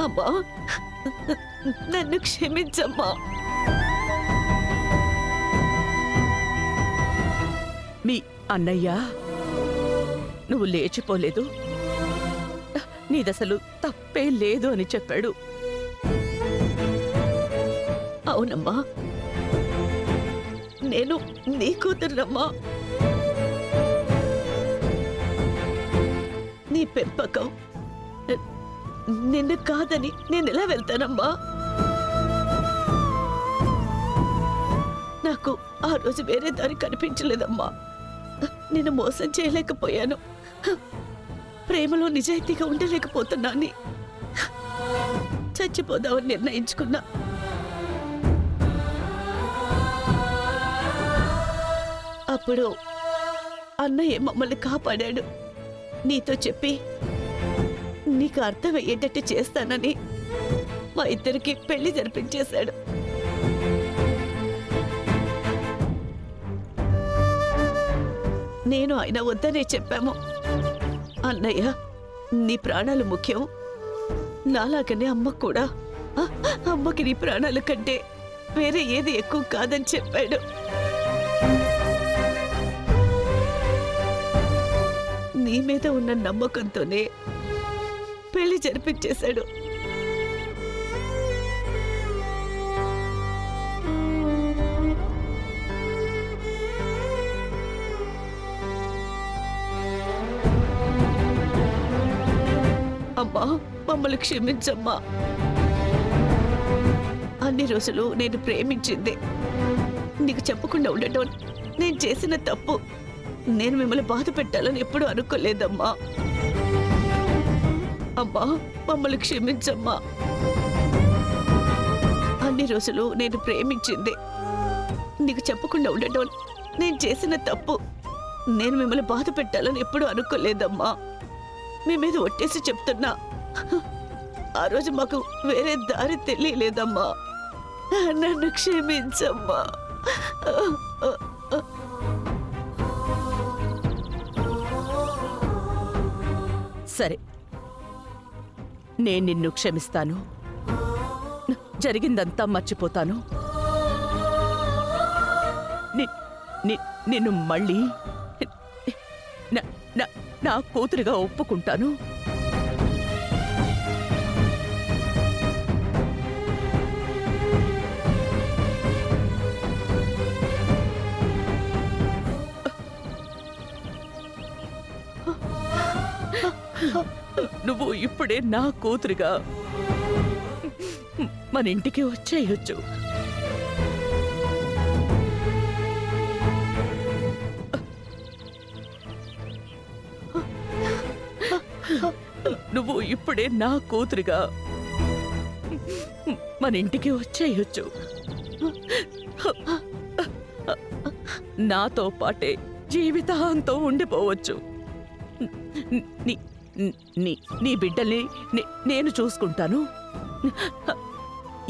అమ్మా, నన్ను క్షమించమ్మా. మీ అన్నయ్య నువ్వు లేచిపోలేదు, నీదసలు తప్పే లేదు అని చెప్పాడు. అవునమ్మా, నేను నీ కూతురునమ్మా. నీ పెంపకం నిన్ను కాదని నేనెలా వెళ్తానమ్మా? నాకు ఆ రోజు వేరే దారి కనిపించలేదమ్మా. నిన్ను మోసం చేయలేకపోయాను, ప్రేమలో నిజాయితీగా ఉండలేకపోతున్నాను. చచ్చిపోదామని నిర్ణయించుకున్నా. అప్పుడు అన్నయ్య మమ్మల్ని కాపాడాడు. నీతో చెప్పి నీకు అర్థమయ్యేటట్టు చేస్తానని మా ఇద్దరికి పెళ్లి జరిపించేశాడు. నేను ఆయన వద్దనే చెప్పాము. అన్నయ్య, నీ ప్రాణాలు ముఖ్యం, నాలాగనే అమ్మ కూడా. అమ్మకి నీ ప్రాణాల కంటే వేరే ఏది ఎక్కువ కాదని చెప్పాడు. నీ మీద ఉన్న నమ్మకంతోనే పెళ్లి జరిపించేశాడు. అమ్మా, మమ్మల్ని క్షమించమ్మా. అన్ని రోజులు నేను ప్రేమించింది నీకు చెప్పకుండా ఉండటం నేను చేసిన తప్పు. నేను మిమ్మల్ని బాధ పెట్టాలని ఎప్పుడూ అనుకోలేదమ్మా. అమ్మా, మమ్మల్ని క్షమించమ్మా. అన్ని రోజులు నేను ప్రేమించింది నీకు చెప్పకుండా ఉండటం నేను చేసిన తప్పు. నేను మిమ్మల్ని బాధ పెట్టాలని ఎప్పుడూ అనుకోలేదమ్మా. మీ మీద ఒట్టేసి చెప్తున్నా, ఆ రోజు మాకు వేరే దారి తెలియలేదమ్మా. నన్ను క్షమించమ్మా. సరే, నేను నిన్ను క్షమిస్తాను, జరిగిందంతా మర్చిపోతాను. నిన్ను మళ్ళీ నా కూతురుగా ఒప్పుకుంటాను. నువ్వు ఇప్పుడే నా కూతురుగా మన ఇంటికి వచ్చేయొచ్చు. నువ్వు ఇప్పుడే నా కూతురుగా మన ఇంటికి వచ్చేయొచ్చు. నాతో పాటే జీవితాంతం ఉండిపోవచ్చు. నీ బిడ్డల్ని నేను చూసుకుంటాను.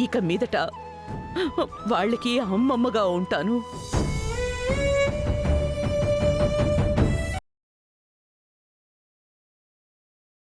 ఇక మీదట వాళ్ళకి అమ్మమ్మగా ఉంటాను.